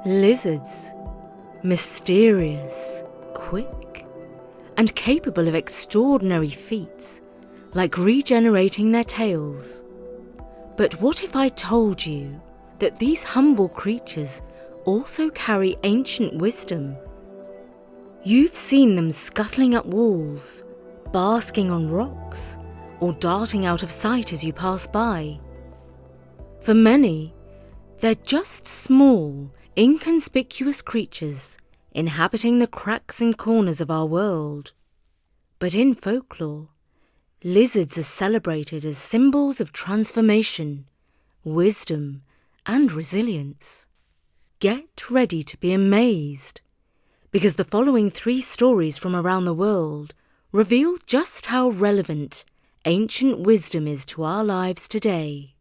Lizards, mysterious, quick, and capable of extraordinary feats, like regenerating their tails. But what if I told you that these humble creatures also carry ancient wisdom? You've seen them scuttling up walls, basking on rocks, or darting out of sight as you pass by. For many, they're just small, inconspicuous creatures inhabiting the cracks and corners of our world. But in folklore, lizards are celebrated as symbols of transformation, wisdom, and resilience. Get ready to be amazed, because the following 3 stories from around the world reveal just how relevant ancient wisdom is to our lives today.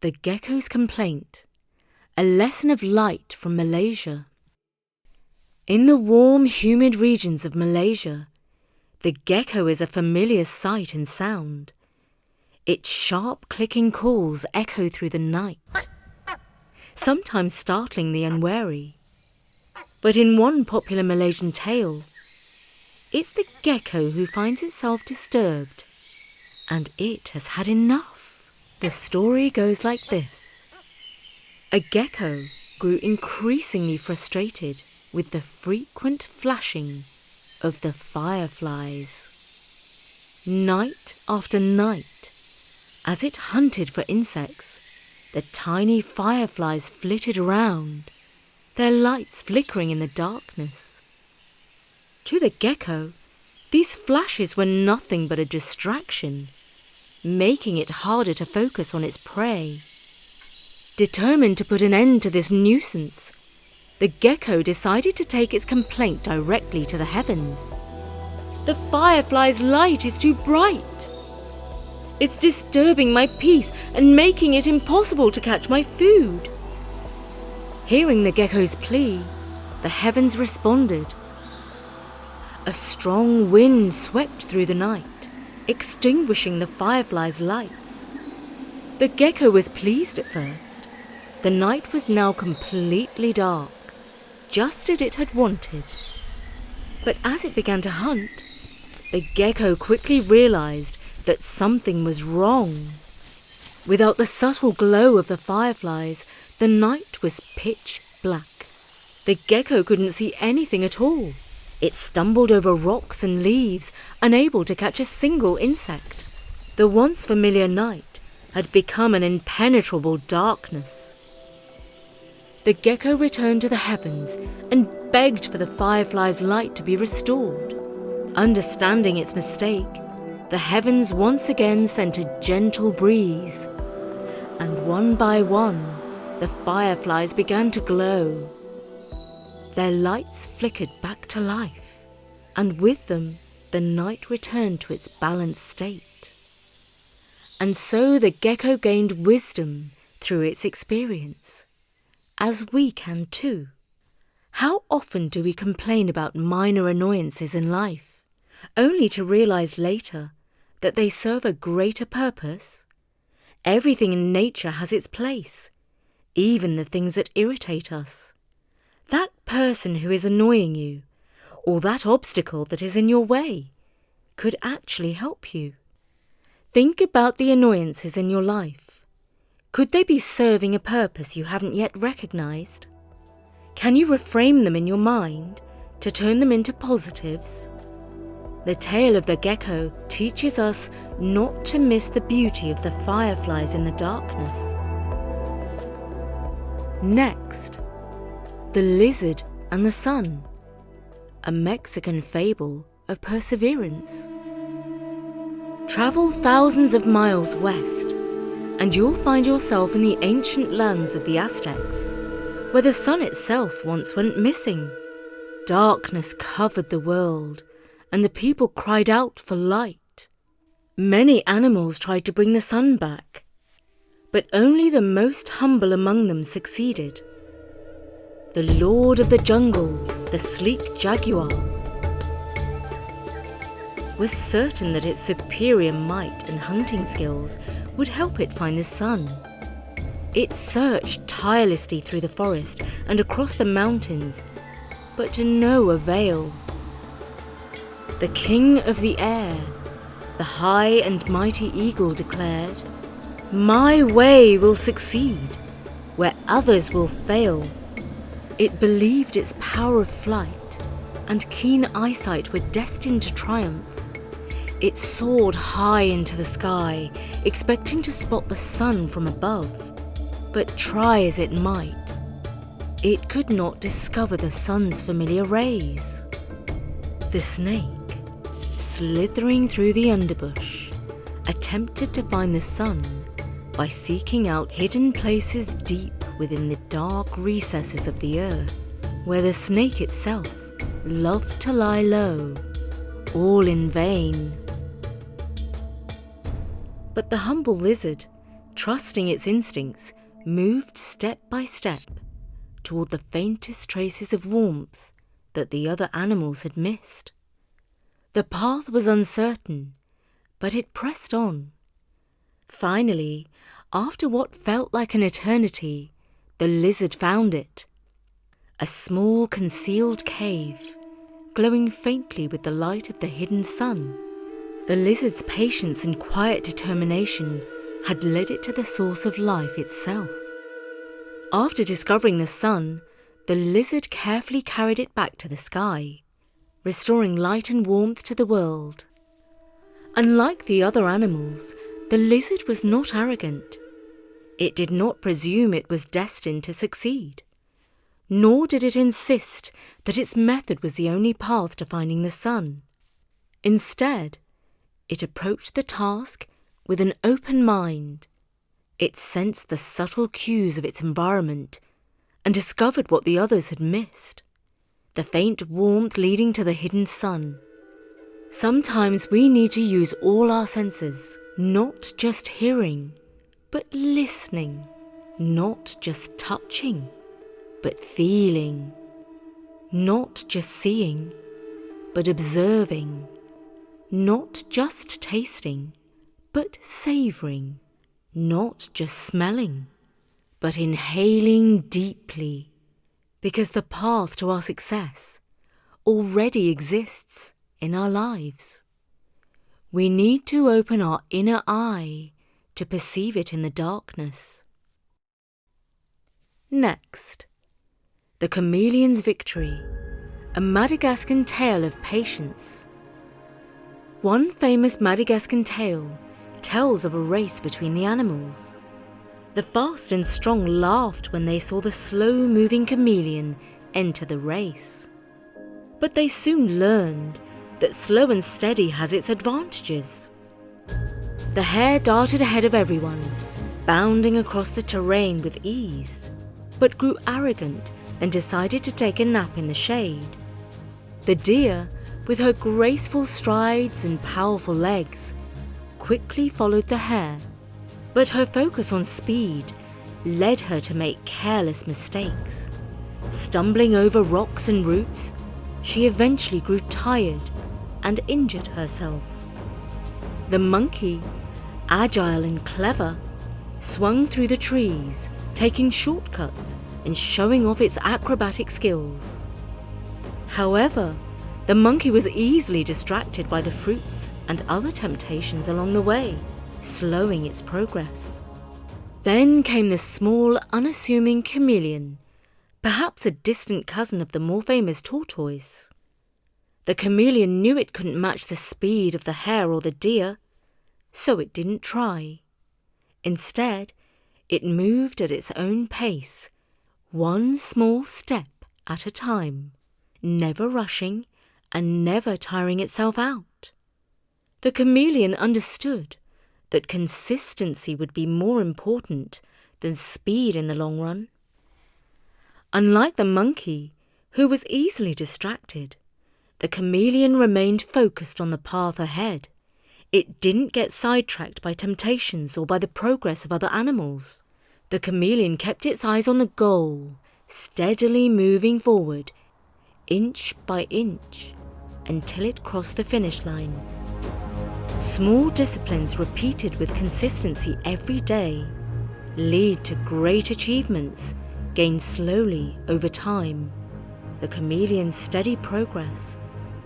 The Geckos Complaint, a lesson of light from Malaysia. In the warm, humid regions of Malaysia, the gecko is a familiar sight and sound. Its sharp clicking calls echo through the night, sometimes startling the unwary. But in one popular Malaysian tale, it's the gecko who finds itself disturbed, and it has had enough. The story goes like this. A gecko grew increasingly frustrated with the frequent flashing of the fireflies. Night after night, as it hunted for insects, the tiny fireflies flitted around, their lights flickering in the darkness. To the gecko, these flashes were nothing but a distraction, making it harder to focus on its prey. Determined to put an end to this nuisance, the gecko decided to take its complaint directly to the heavens. The firefly's light is too bright. It's disturbing my peace and making it impossible to catch my food. Hearing the gecko's plea, the heavens responded. A strong wind swept through the night, extinguishing the firefly's lights. The gecko was pleased at first. The night was now completely dark, just as it had wanted. But as it began to hunt, the gecko quickly realized that something was wrong. Without the subtle glow of the fireflies, the night was pitch black. The gecko couldn't see anything at all. It stumbled over rocks and leaves, unable to catch a single insect. The once familiar night had become an impenetrable darkness. The gecko returned to the heavens and begged for the firefly's light to be restored. Understanding its mistake, the heavens once again sent a gentle breeze, and one by one, the fireflies began to glow. Their lights flickered back to life, and with them, the night returned to its balanced state. And so the gecko gained wisdom through its experience, as we can too. How often do we complain about minor annoyances in life, only to realize later that they serve a greater purpose? Everything in nature has its place, even the things that irritate us. That person who is annoying you, or that obstacle that is in your way, could actually help you. Think about the annoyances in your life. Could they be serving a purpose you haven't yet recognized? Can you reframe them in your mind to turn them into positives? The tale of the gecko teaches us not to miss the beauty of the fireflies in the darkness. Next, The Lizard and the Sun, a Mexican fable of perseverance. Travel thousands of miles west, and you'll find yourself in the ancient lands of the Aztecs, where the sun itself once went missing. Darkness covered the world, and the people cried out for light. Many animals tried to bring the sun back, but only the most humble among them succeeded. The lord of the jungle, the sleek jaguar, was certain that its superior might and hunting skills would help it find the sun. It searched tirelessly through the forest and across the mountains, but to no avail. The king of the air, the high and mighty eagle, declared, "My way will succeed where others will fail." It believed its power of flight and keen eyesight were destined to triumph. It soared high into the sky, expecting to spot the sun from above. But try as it might, it could not discover the sun's familiar rays. The snake, slithering through the underbush, attempted to find the sun by seeking out hidden places deep within the dark recesses of the earth, where the snake itself loved to lie low, all in vain. But the humble lizard, trusting its instincts, moved step by step toward the faintest traces of warmth that the other animals had missed. The path was uncertain, but it pressed on. Finally, after what felt like an eternity, the lizard found it. A small concealed cave, glowing faintly with the light of the hidden sun. The lizard's patience and quiet determination had led it to the source of life itself. After discovering the sun, the lizard carefully carried it back to the sky, restoring light and warmth to the world. Unlike the other animals, the lizard was not arrogant. It did not presume it was destined to succeed, nor did it insist that its method was the only path to finding the sun. Instead, it approached the task with an open mind. It sensed the subtle cues of its environment and discovered what the others had missed, the faint warmth leading to the hidden sun. Sometimes we need to use all our senses, not just hearing, but listening, not just touching, but feeling, not just seeing, but observing, not just tasting, but savouring, not just smelling, but inhaling deeply, because the path to our success already exists in our lives. We need to open our inner eye to perceive it in the darkness. Next, the Chameleons Victory, a Madagascan tale of patience. One famous Madagascan tale tells of a race between the animals. The fast and strong laughed when they saw the slow-moving chameleon enter the race. But they soon learned that slow and steady has its advantages. The hare darted ahead of everyone, bounding across the terrain with ease, but grew arrogant and decided to take a nap in the shade. The deer, with her graceful strides and powerful legs, quickly followed the hare, but her focus on speed led her to make careless mistakes. Stumbling over rocks and roots, she eventually grew tired and injured herself. The monkey, agile and clever, swung through the trees, taking shortcuts and showing off its acrobatic skills. However, the monkey was easily distracted by the fruits and other temptations along the way, slowing its progress. Then came the small, unassuming chameleon, perhaps a distant cousin of the more famous tortoise. The chameleon knew it couldn't match the speed of the hare or the deer, so it didn't try. Instead, it moved at its own pace, one small step at a time, never rushing and never tiring itself out. The chameleon understood that consistency would be more important than speed in the long run. Unlike the monkey, who was easily distracted, the chameleon remained focused on the path ahead. It didn't get sidetracked by temptations or by the progress of other animals. The chameleon kept its eyes on the goal, steadily moving forward, inch by inch, until it crossed the finish line. Small disciplines repeated with consistency every day lead to great achievements gained slowly over time. The chameleon's steady progress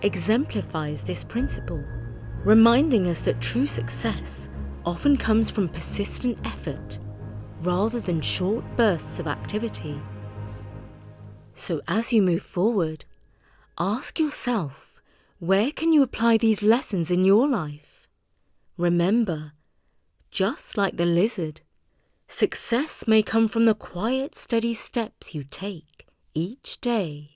exemplifies this principle, reminding us that true success often comes from persistent effort rather than short bursts of activity. So as you move forward, ask yourself, where can you apply these lessons in your life? Remember, just like the lizard, success may come from the quiet, steady steps you take each day.